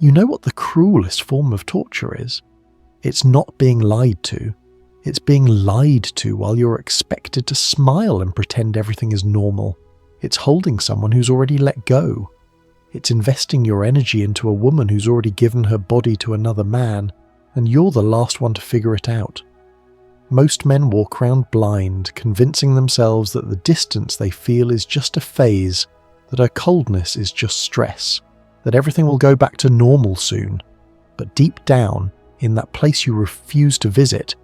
You know what the cruelest form of torture is? It's not being lied to. It's being lied to while you're expected to smile and pretend everything is normal. It's holding someone who's already let go. It's investing your energy into a woman who's already given her body to another man, and you're the last one to figure it out. Most men walk around blind, convincing themselves that the distance they feel is just a phase, that her coldness is just stress, that everything will go back to normal soon. But deep down, in that place you refuse to visit,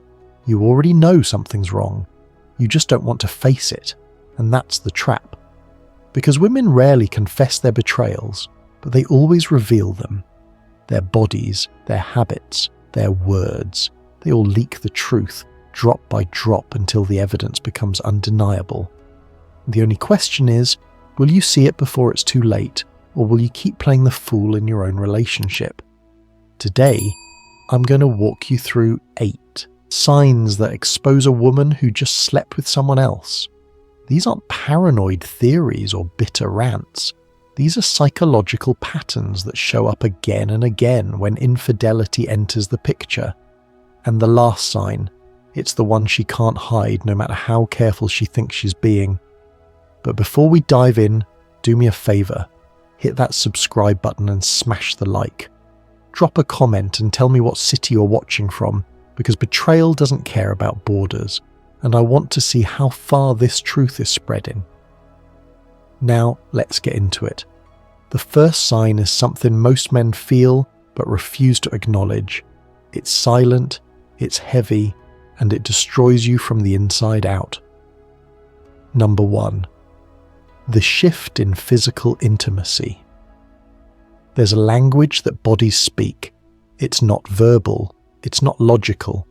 you already know something's wrong. You just don't want to face it, and that's the trap. Because women rarely confess their betrayals, but they always reveal them. Their bodies, their habits, their words, they all leak the truth, drop by drop, until the evidence becomes undeniable. The only question is, will you see it before it's too late, or will you keep playing the fool in your own relationship? Today, I'm going to walk you through 8 signs that expose a woman who just slept with someone else. These aren't paranoid theories or bitter rants. These are psychological patterns that show up again and again when infidelity enters the picture. And the last sign, it's the one she can't hide no matter how careful she thinks she's being. But before we dive in, do me a favor. Hit that subscribe button and smash the like. Drop a comment and tell me what city you're watching from, because betrayal doesn't care about borders, and I want to see how far this truth is spreading. Now, let's get into it. The first sign is something most men feel but refuse to acknowledge. It's silent, it's heavy, and it destroys you from the inside out. Number 1. The shift in physical intimacy. There's a language that bodies speak. It's not verbal, it's not logical.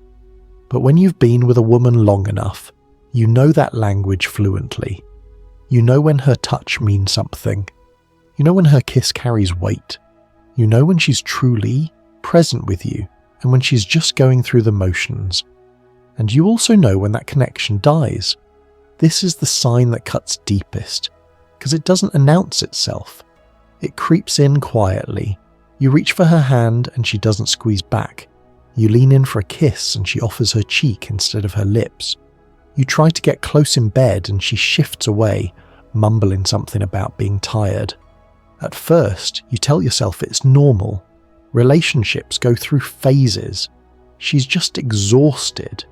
But when you've been with a woman long enough, you know that language fluently. You know when her touch means something. You know when her kiss carries weight. You know when she's truly present with you and when she's just going through the motions. And you also know when that connection dies. This is the sign that cuts deepest, because it doesn't announce itself. It creeps in quietly. You reach for her hand and she doesn't squeeze back. You lean in for a kiss and she offers her cheek instead of her lips. You try to get close in bed and she shifts away, mumbling something about being tired. At first, you tell yourself it's normal. Relationships go through phases. She's just exhausted.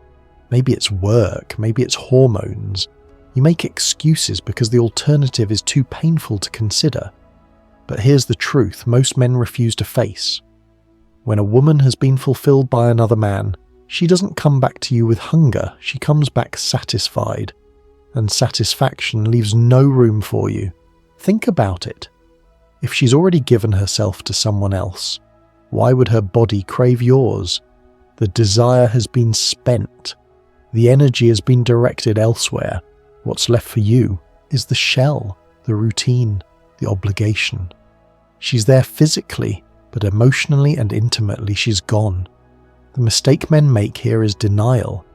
Maybe it's work, maybe it's hormones. You make excuses because the alternative is too painful to consider. But here's the truth most men refuse to face. When a woman has been fulfilled by another man, she doesn't come back to you with hunger, she comes back satisfied. And satisfaction leaves no room for you. Think about it. If she's already given herself to someone else, why would her body crave yours? The desire has been spent. The energy has been directed elsewhere. What's left for you is the shell, the routine, the obligation. She's there physically, but emotionally and intimately she's gone. The mistake men make here is denial.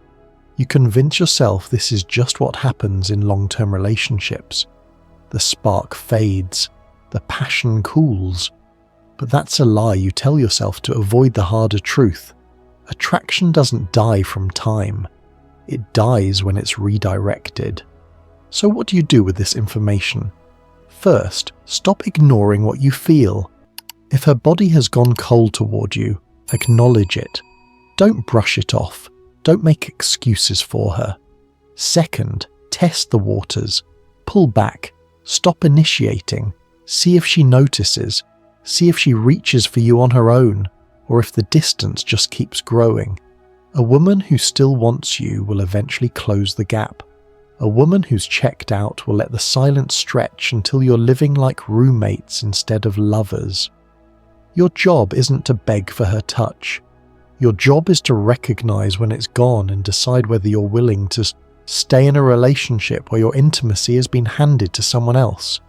You convince yourself this is just what happens in long-term relationships. The spark fades, the passion cools. But that's a lie you tell yourself to avoid the harder truth. Attraction doesn't die from time. It dies when it's redirected. So what do you do with this information? First, stop ignoring what you feel. If her body has gone cold toward you, acknowledge it. Don't brush it off. Don't make excuses for her. Second, test the waters. Pull back. Stop initiating. See if she notices. See if she reaches for you on her own, or if the distance just keeps growing. A woman who still wants you will eventually close the gap. A woman who's checked out will let the silence stretch until you're living like roommates instead of lovers. Your job isn't to beg for her touch. Your job is to recognize when it's gone and decide whether you're willing to stay in a relationship where your intimacy has been handed to someone else.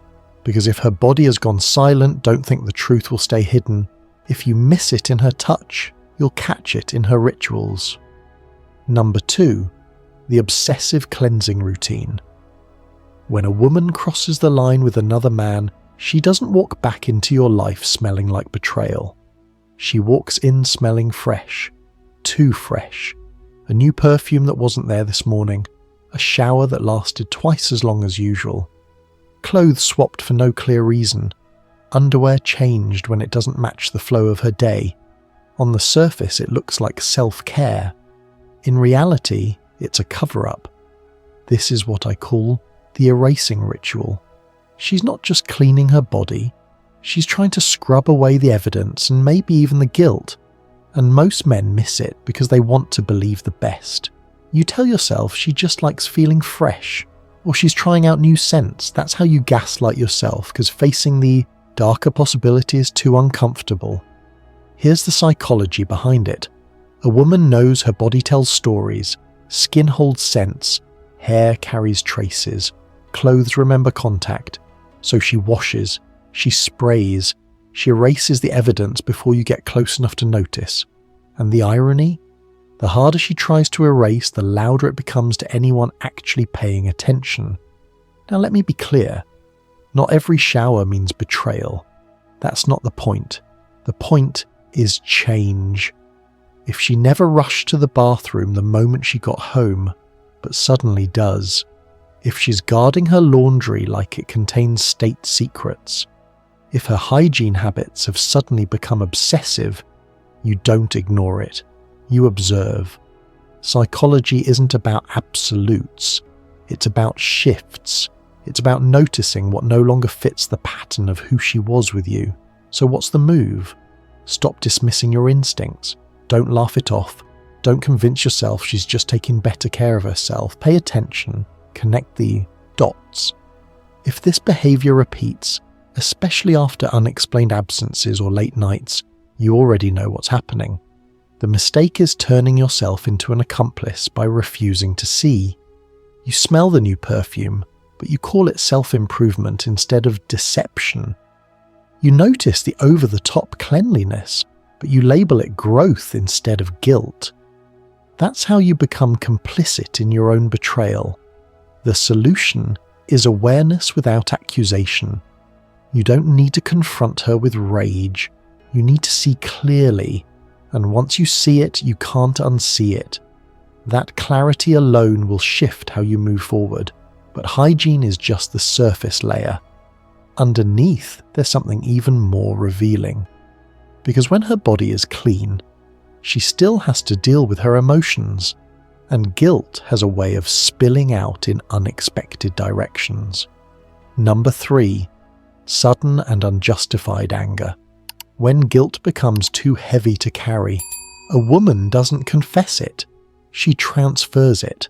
Because if her body has gone silent, don't think the truth will stay hidden. If you miss it in her touch, you'll catch it in her rituals. Number 2. The obsessive cleansing routine. When a woman crosses the line with another man, she doesn't walk back into your life smelling like betrayal. She walks in smelling fresh. Too fresh. A new perfume that wasn't there this morning. A shower that lasted twice as long as usual. Clothes swapped for no clear reason. Underwear changed when it doesn't match the flow of her day. On the surface it looks like self-care. In reality, it's a cover-up. This is what I call the erasing ritual. She's not just cleaning her body, she's trying to scrub away the evidence and maybe even the guilt. And most men miss it because they want to believe the best. You tell yourself she just likes feeling fresh, or she's trying out new scents. That's how you gaslight yourself, because facing the darker possibility is too uncomfortable. Here's the psychology behind it. A woman knows her body tells stories, skin holds scents, hair carries traces, clothes remember contact, so she washes, she sprays, she erases the evidence before you get close enough to notice. And the irony? The harder she tries to erase, the louder it becomes to anyone actually paying attention. Now let me be clear. Not every shower means betrayal. That's not the point. The point is change. If she never rushed to the bathroom the moment she got home, but suddenly does. If she's guarding her laundry like it contains state secrets. If her hygiene habits have suddenly become obsessive, you don't ignore it. You observe. Psychology isn't about absolutes. It's about shifts. It's about noticing what no longer fits the pattern of who she was with you. So what's the move? Stop dismissing your instincts. Don't laugh it off. Don't convince yourself she's just taking better care of herself. Pay attention. Connect the dots. If this behavior repeats, especially after unexplained absences or late nights, you already know what's happening. The mistake is turning yourself into an accomplice by refusing to see. You smell the new perfume, but you call it self-improvement instead of deception. You notice the over-the-top cleanliness, but you label it growth instead of guilt. That's how you become complicit in your own betrayal. The solution is awareness without accusation. You don't need to confront her with rage. You need to see clearly, and once you see it, you can't unsee it. That clarity alone will shift how you move forward, but hygiene is just the surface layer. Underneath, there's something even more revealing. Because when her body is clean, she still has to deal with her emotions, and guilt has a way of spilling out in unexpected directions. Number 3. Sudden and unjustified anger. When guilt becomes too heavy to carry, a woman doesn't confess it, she transfers it.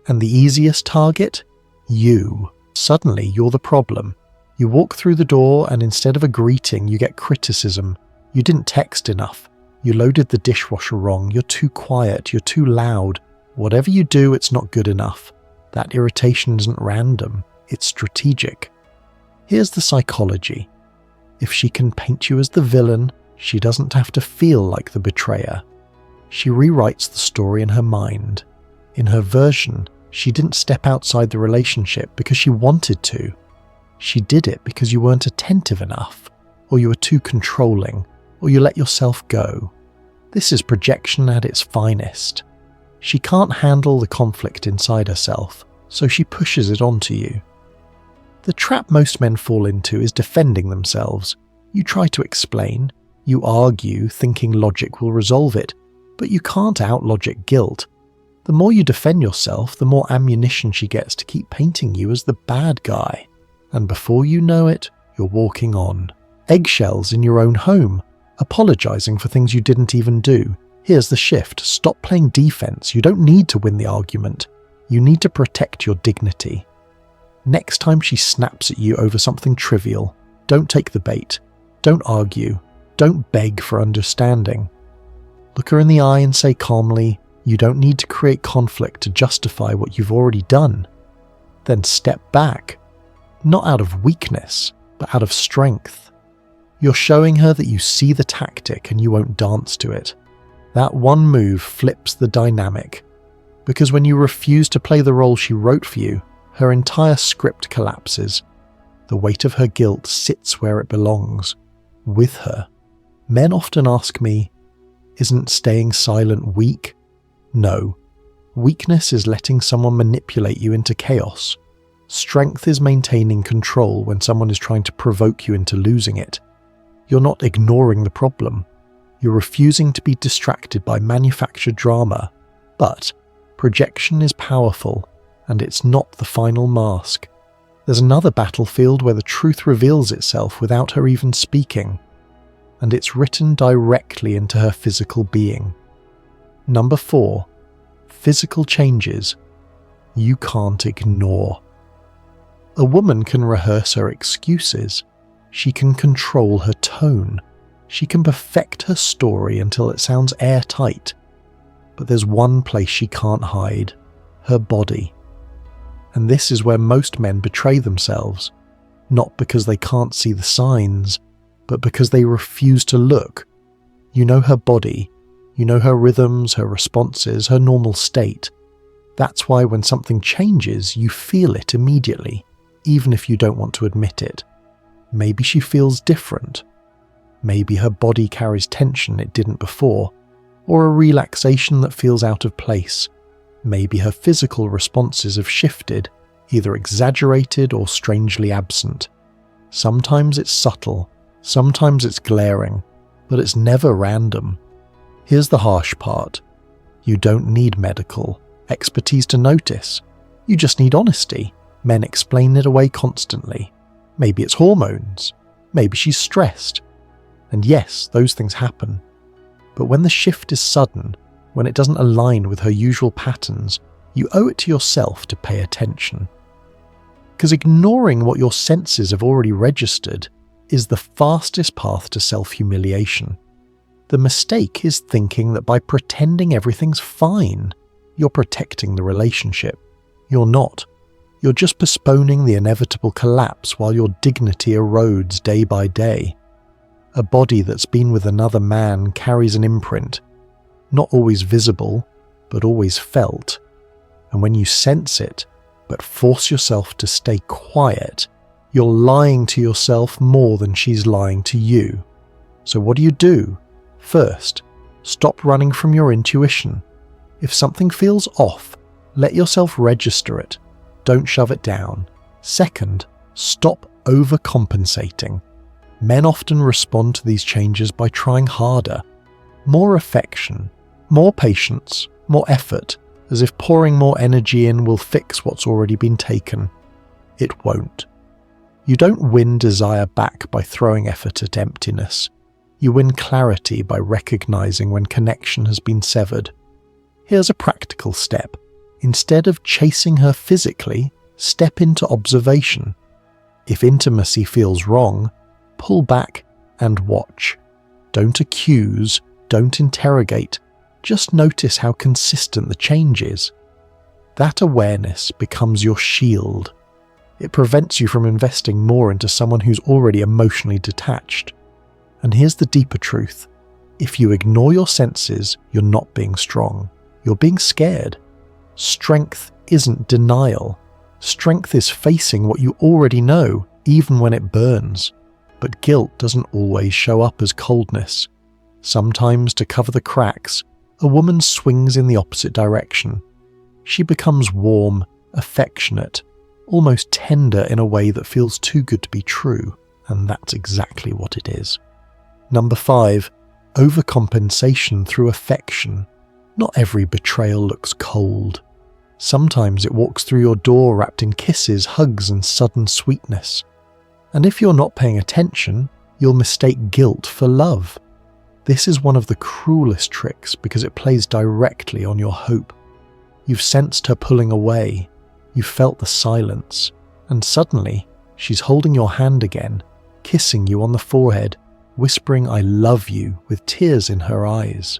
And the easiest target? You. Suddenly you're the problem. You walk through the door and instead of a greeting you get criticism. You didn't text enough. You loaded the dishwasher wrong. You're too quiet. You're too loud. Whatever you do, it's not good enough. That irritation isn't random. It's strategic. Here's the psychology. If she can paint you as the villain, she doesn't have to feel like the betrayer. She rewrites the story in her mind. In her version, she didn't step outside the relationship because she wanted to. She did it because you weren't attentive enough, or you were too controlling, or you let yourself go. This is projection at its finest. She can't handle the conflict inside herself, so she pushes it onto you. The trap most men fall into is defending themselves. You try to explain, you argue, thinking logic will resolve it, but you can't out-logic guilt. The more you defend yourself, the more ammunition she gets to keep painting you as the bad guy. And before you know it, you're walking on eggshells in your own home, apologizing for things you didn't even do. Here's the shift. Stop playing defense. You don't need to win the argument. You need to protect your dignity. Next time she snaps at you over something trivial, don't take the bait. Don't argue. Don't beg for understanding. Look her in the eye and say calmly, you don't need to create conflict to justify what you've already done. Then step back. Not out of weakness, but out of strength. You're showing her that you see the tactic and you won't dance to it. That one move flips the dynamic. Because when you refuse to play the role she wrote for you, her entire script collapses. The weight of her guilt sits where it belongs, with her. Men often ask me, isn't staying silent weak? No. Weakness is letting someone manipulate you into chaos. Strength is maintaining control when someone is trying to provoke you into losing it. You're not ignoring the problem. You're refusing to be distracted by manufactured drama. But projection is powerful, and it's not the final mask. There's another battlefield where the truth reveals itself without her even speaking, and it's written directly into her physical being. Number 4. Physical changes you can't ignore. A woman can rehearse her excuses. She can control her tone. She can perfect her story until it sounds airtight. But there's one place she can't hide: her body. And this is where most men betray themselves, not because they can't see the signs, but because they refuse to look. You know her body. You know her rhythms, her responses, her normal state. That's why when something changes, you feel it immediately, even if you don't want to admit it. Maybe she feels different. Maybe her body carries tension it didn't before, or a relaxation that feels out of place. Maybe her physical responses have shifted, either exaggerated or strangely absent. Sometimes it's subtle, sometimes it's glaring, but it's never random. Here's the harsh part. You don't need medical expertise to notice. You just need honesty. Men explain it away constantly. Maybe it's hormones. Maybe she's stressed. And yes, those things happen. But when the shift is sudden, when it doesn't align with her usual patterns, you owe it to yourself to pay attention. Because ignoring what your senses have already registered is the fastest path to self-humiliation. The mistake is thinking that by pretending everything's fine, you're protecting the relationship. You're not. You're just postponing the inevitable collapse while your dignity erodes day by day. A body that's been with another man carries an imprint, not always visible, but always felt. And when you sense it, but force yourself to stay quiet, you're lying to yourself more than she's lying to you. So what do? First, stop running from your intuition. If something feels off, let yourself register it. Don't shove it down. Second, stop overcompensating. Men often respond to these changes by trying harder. More affection, more patience, more effort, as if pouring more energy in will fix what's already been taken. It won't. You don't win desire back by throwing effort at emptiness. You win clarity by recognizing when connection has been severed. Here's a practical step. Instead of chasing her physically, step into observation. If intimacy feels wrong, pull back and watch. Don't accuse, don't interrogate, just notice how consistent the change is. That awareness becomes your shield. It prevents you from investing more into someone who's already emotionally detached. And here's the deeper truth. If you ignore your senses, you're not being strong. You're being scared. Strength isn't denial. Strength is facing what you already know, even when it burns. But guilt doesn't always show up as coldness. Sometimes, to cover the cracks, a woman swings in the opposite direction. She becomes warm, affectionate, almost tender in a way that feels too good to be true, and that's exactly what it is. Number 5, overcompensation through affection. Not every betrayal looks cold. Sometimes it walks through your door wrapped in kisses, hugs, and sudden sweetness. And if you're not paying attention, you'll mistake guilt for love. This is one of the cruelest tricks because it plays directly on your hope. You've sensed her pulling away, you've felt the silence, and suddenly she's holding your hand again, kissing you on the forehead, whispering "I love you" with tears in her eyes.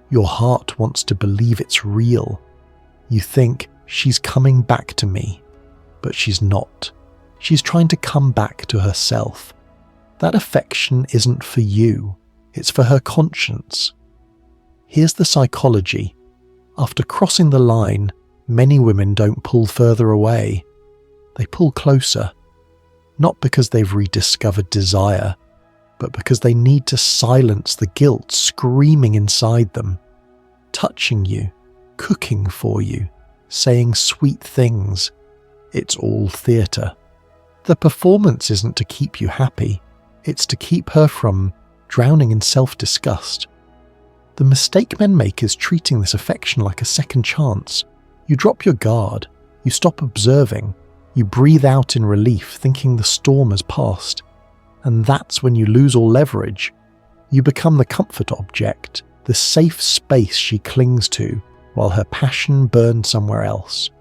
Your heart wants to believe it's real. You think, she's coming back to me, but she's not. She's trying to come back to herself. That affection isn't for you, it's for her conscience. Here's the psychology. After crossing the line, many women don't pull further away. They pull closer. Not because they've rediscovered desire, but because they need to silence the guilt screaming inside them, touching you, cooking for you, saying sweet things. It's all theatre. The performance isn't to keep you happy, it's to keep her from drowning in self-disgust. The mistake men make is treating this affection like a second chance. You drop your guard, you stop observing, you breathe out in relief, thinking the storm has passed. And that's when you lose all leverage. You become the comfort object, the safe space she clings to, while her passion burns somewhere else.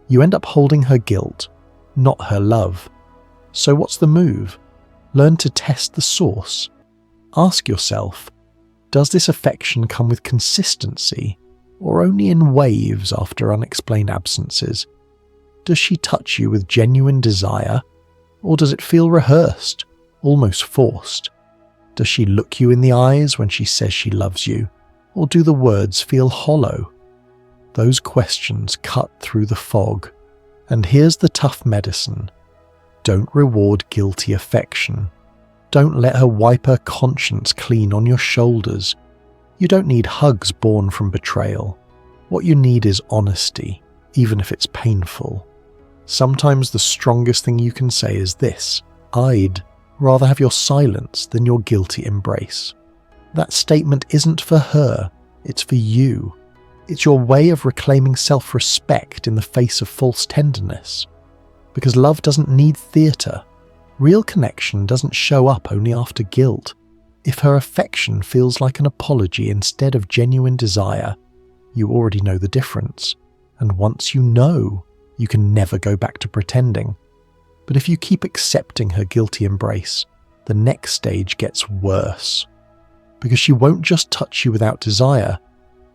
You end up holding her guilt, not her love. So what's the move? Learn to test the source. Ask yourself, does this affection come with consistency, or only in waves after unexplained absences? Does she touch you with genuine desire, or does it feel rehearsed, almost forced? Does she look you in the eyes when she says she loves you, or do the words feel hollow? Those questions cut through the fog, and here's the tough medicine. Don't reward guilty affection. Don't let her wipe her conscience clean on your shoulders. You don't need hugs born from betrayal. What you need is honesty, even if it's painful. Sometimes the strongest thing you can say is this: I'd rather have your silence than your guilty embrace. That statement isn't for her, it's for you. It's your way of reclaiming self-respect in the face of false tenderness. Because love doesn't need theatre. Real connection doesn't show up only after guilt. If her affection feels like an apology instead of genuine desire, you already know the difference. And once you know, you can never go back to pretending. But if you keep accepting her guilty embrace, the next stage gets worse. Because she won't just touch you without desire,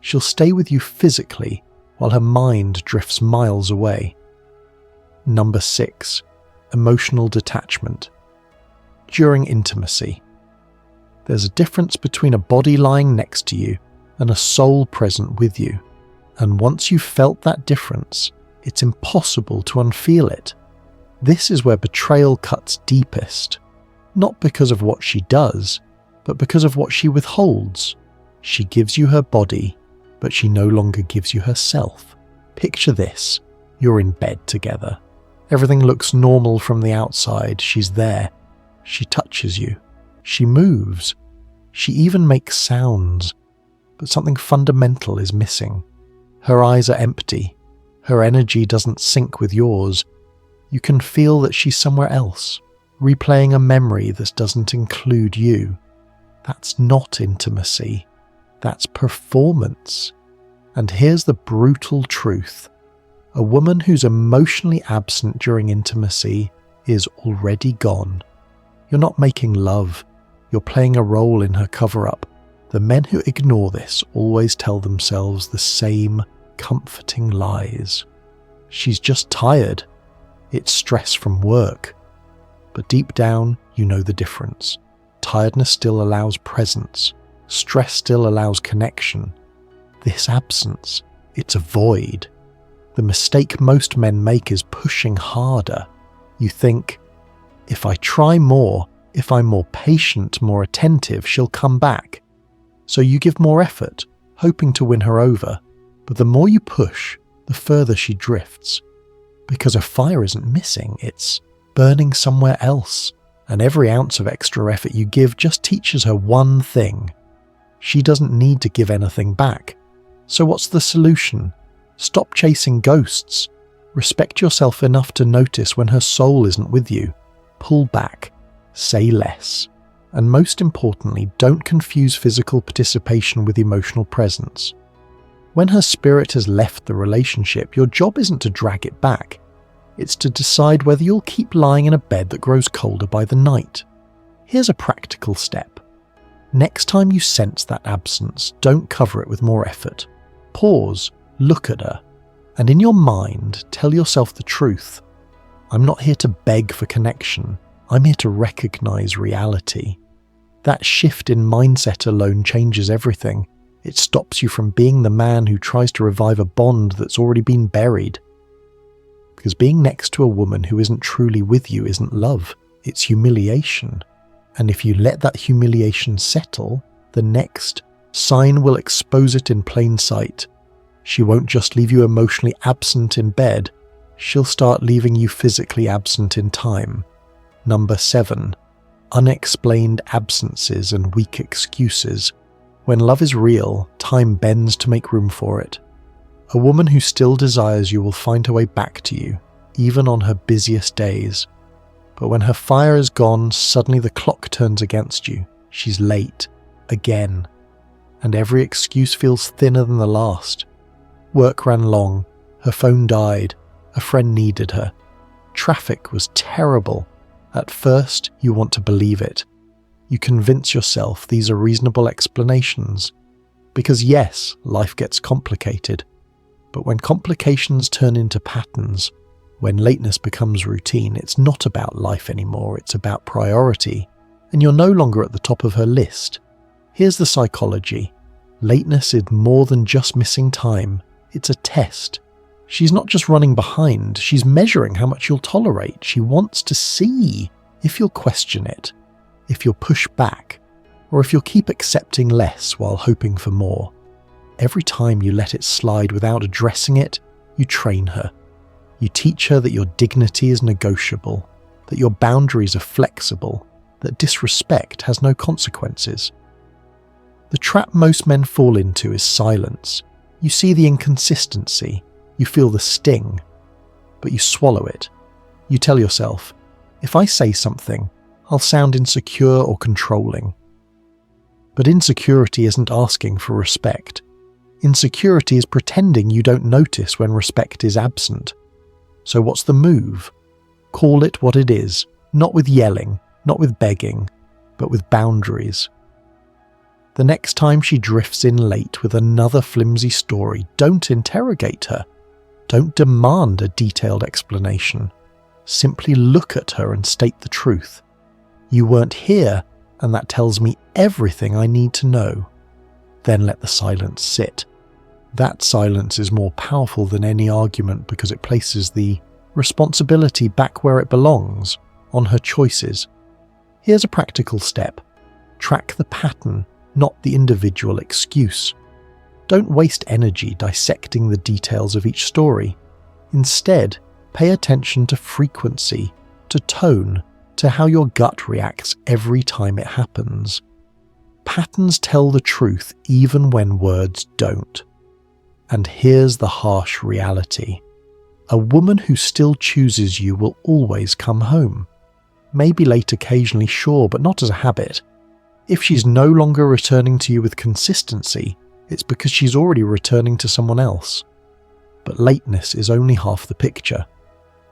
she'll stay with you physically while her mind drifts miles away. Number 6. Emotional detachment. During intimacy. There's a difference between a body lying next to you and a soul present with you. And once you've felt that difference, it's impossible to unfeel it. This is where betrayal cuts deepest. Not because of what she does, but because of what she withholds. She gives you her body, but she no longer gives you herself. Picture this. You're in bed together. Everything looks normal from the outside. She's there. She touches you. She moves. She even makes sounds. But something fundamental is missing. Her eyes are empty. Her energy doesn't sync with yours. You can feel that she's somewhere else, replaying a memory that doesn't include you. That's not intimacy. That's performance. And here's the brutal truth. A woman who's emotionally absent during intimacy is already gone. You're not making love. You're playing a role in her cover-up. The men who ignore this always tell themselves the same comforting lies. She's just tired. It's stress from work. But deep down, you know the difference. Tiredness still allows presence. Stress still allows connection. This absence, it's a void. The mistake most men make is pushing harder. You think, if I try more, if I'm more patient, more attentive, she'll come back. So you give more effort, hoping to win her over. But the more you push, the further she drifts. Because her fire isn't missing, it's burning somewhere else. And every ounce of extra effort you give just teaches her one thing. She doesn't need to give anything back. So what's the solution? Stop chasing ghosts. Respect yourself enough to notice when her soul isn't with you. Pull back. Say less. And most importantly, don't confuse physical participation with emotional presence. When her spirit has left the relationship, your job isn't to drag it back. It's to decide whether you'll keep lying in a bed that grows colder by the night. Here's a practical step. Next time you sense that absence, don't cover it with more effort. Pause, look at her, and in your mind, tell yourself the truth. I'm not here to beg for connection. I'm here to recognize reality. That shift in mindset alone changes everything. It stops you from being the man who tries to revive a bond that's already been buried. Because being next to a woman who isn't truly with you isn't love, it's humiliation. And if you let that humiliation settle, the next sign will expose it in plain sight. She won't just leave you emotionally absent in bed, she'll start leaving you physically absent in time. Number 7. Unexplained absences and weak excuses. When love is real, time bends to make room for it. A woman who still desires you will find her way back to you, even on her busiest days. But when her fire is gone, suddenly the clock turns against you. She's late. Again. And every excuse feels thinner than the last. Work ran long. Her phone died. A friend needed her. Traffic was terrible. At first, you want to believe it. You convince yourself these are reasonable explanations. Because yes, life gets complicated. But when complications turn into patterns, when lateness becomes routine, it's not about life anymore, it's about priority. And you're no longer at the top of her list. Here's the psychology. Lateness is more than just missing time. It's a test. She's not just running behind, she's measuring how much you'll tolerate. She wants to see if you'll question it, if you'll push back, or if you'll keep accepting less while hoping for more. Every time you let it slide without addressing it, you train her. You teach her that your dignity is negotiable, that your boundaries are flexible, that disrespect has no consequences. The trap most men fall into is silence. You see the inconsistency, you feel the sting, but you swallow it. You tell yourself, if I say something, I'll sound insecure or controlling. But insecurity isn't asking for respect. Insecurity is pretending you don't notice when respect is absent. So what's the move? Call it what it is, not with yelling, not with begging, but with boundaries. The next time she drifts in late with another flimsy story, don't interrogate her. Don't demand a detailed explanation. Simply look at her and state the truth. You weren't here, and that tells me everything I need to know. Then let the silence sit. That silence is more powerful than any argument because it places the responsibility back where it belongs, on her choices. Here's a practical step. Track the pattern, not the individual excuse. Don't waste energy dissecting the details of each story. Instead, pay attention to frequency, to tone, to how your gut reacts every time it happens. Patterns tell the truth even when words don't. And here's the harsh reality. A woman who still chooses you will always come home. Maybe late occasionally, sure, but not as a habit. If she's no longer returning to you with consistency, it's because she's already returning to someone else. But lateness is only half the picture.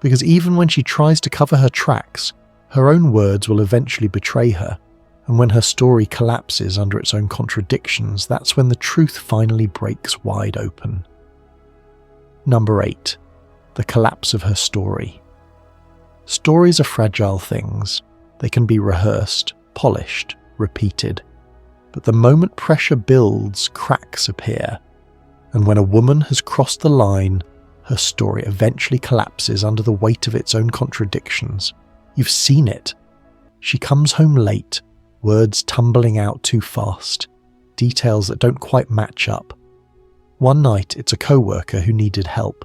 Because even when she tries to cover her tracks, her own words will eventually betray her. And when her story collapses under its own contradictions, that's when the truth finally breaks wide open. Number 8. The collapse of her story. Stories are fragile things. They can be rehearsed, polished, repeated. But the moment pressure builds, cracks appear. And when a woman has crossed the line, her story eventually collapses under the weight of its own contradictions. You've seen it. She comes home late, words tumbling out too fast, details that don't quite match up. One night, it's a co-worker who needed help.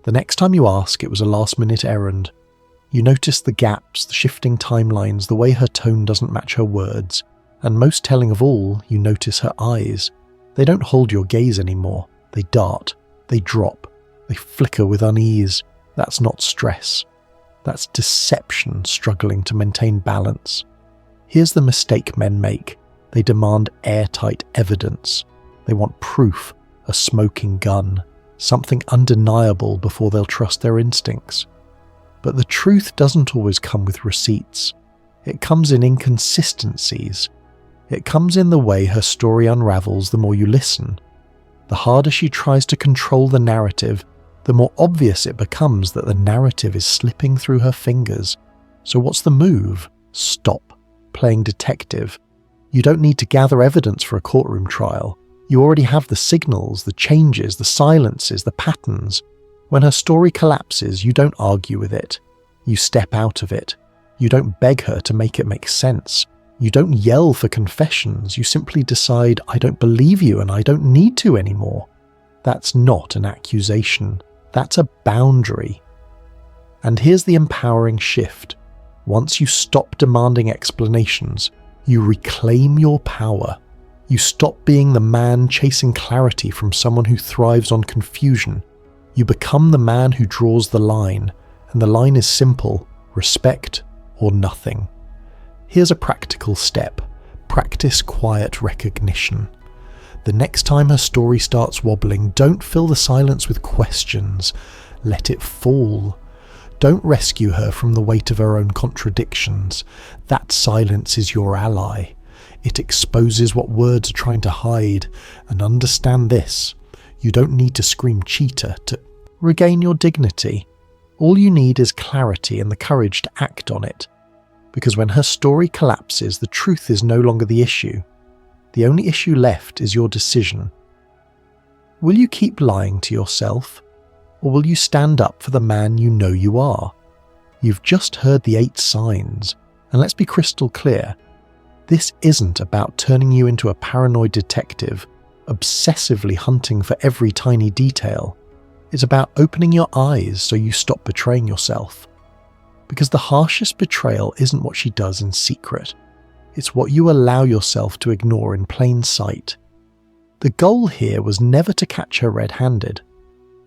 The next time you ask, it was a last-minute errand. You notice the gaps, the shifting timelines, the way her tone doesn't match her words, and most telling of all, you notice her eyes. They don't hold your gaze anymore. They dart, they drop, they flicker with unease. That's not stress. That's deception struggling to maintain balance. Here's the mistake men make. They demand airtight evidence. They want proof, a smoking gun, something undeniable before they'll trust their instincts. But the truth doesn't always come with receipts. It comes in inconsistencies. It comes in the way her story unravels the more you listen. The harder she tries to control the narrative, the more obvious it becomes that the narrative is slipping through her fingers. So what's the move? Stop playing detective. You don't need to gather evidence for a courtroom trial. You already have the signals, the changes, the silences, the patterns. When her story collapses, you don't argue with it. You step out of it. You don't beg her to make it make sense. You don't yell for confessions, you simply decide, I don't believe you and I don't need to anymore. That's not an accusation, that's a boundary. And here's the empowering shift. Once you stop demanding explanations, you reclaim your power. You stop being the man chasing clarity from someone who thrives on confusion. You become the man who draws the line, and the line is simple: respect or nothing. Here's a practical step. Practice quiet recognition. The next time her story starts wobbling, don't fill the silence with questions. Let it fall. Don't rescue her from the weight of her own contradictions. That silence is your ally. It exposes what words are trying to hide. And understand this: you don't need to scream cheater to regain your dignity. All you need is clarity and the courage to act on it. Because when her story collapses, the truth is no longer the issue. The only issue left is your decision. Will you keep lying to yourself? Or will you stand up for the man you know you are? You've just heard the 8 signs, and let's be crystal clear. This isn't about turning you into a paranoid detective, obsessively hunting for every tiny detail. It's about opening your eyes so you stop betraying yourself. Because the harshest betrayal isn't what she does in secret. It's what you allow yourself to ignore in plain sight. The goal here was never to catch her red-handed.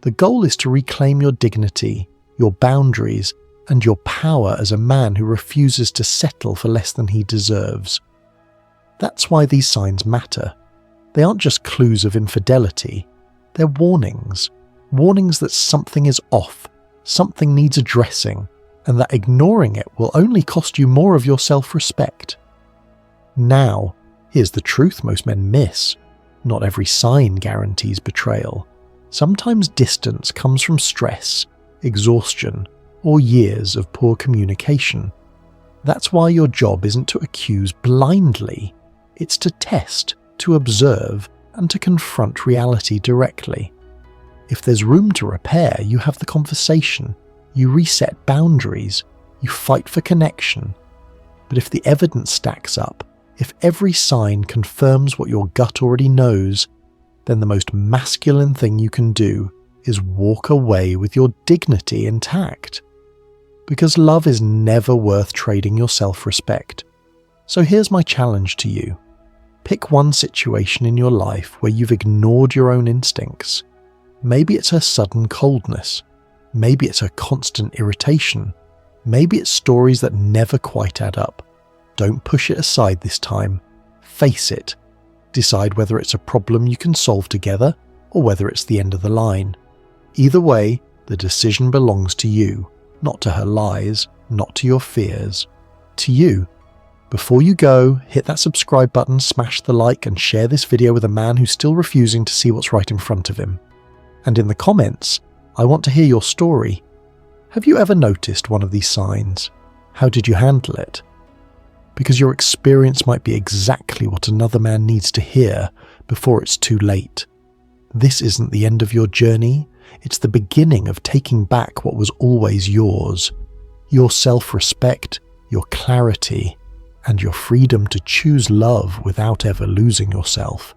The goal is to reclaim your dignity, your boundaries, and your power as a man who refuses to settle for less than he deserves. That's why these signs matter. They aren't just clues of infidelity. They're warnings. Warnings that something is off, something needs addressing, and that ignoring it will only cost you more of your self-respect. Now, here's the truth most men miss. Not every sign guarantees betrayal. Sometimes distance comes from stress, exhaustion, or years of poor communication. That's why your job isn't to accuse blindly. It's to test, to observe, and to confront reality directly. If there's room to repair, you have the conversation, you reset boundaries, you fight for connection. But if the evidence stacks up, if every sign confirms what your gut already knows, then the most masculine thing you can do is walk away with your dignity intact. Because love is never worth trading your self-respect. So here's my challenge to you. Pick one situation in your life where you've ignored your own instincts. Maybe it's her sudden coldness. Maybe it's her constant irritation. Maybe it's stories that never quite add up. Don't push it aside this time. Face it. Decide whether it's a problem you can solve together or whether it's the end of the line. Either way, the decision belongs to you, not to her lies, not to your fears. To you. Before you go, hit that subscribe button, smash the like, and share this video with a man who's still refusing to see what's right in front of him. And in the comments, I want to hear your story. Have you ever noticed one of these signs? How did you handle it? Because your experience might be exactly what another man needs to hear before it's too late. This isn't the end of your journey, it's the beginning of taking back what was always yours. Your self-respect, your clarity, and your freedom to choose love without ever losing yourself.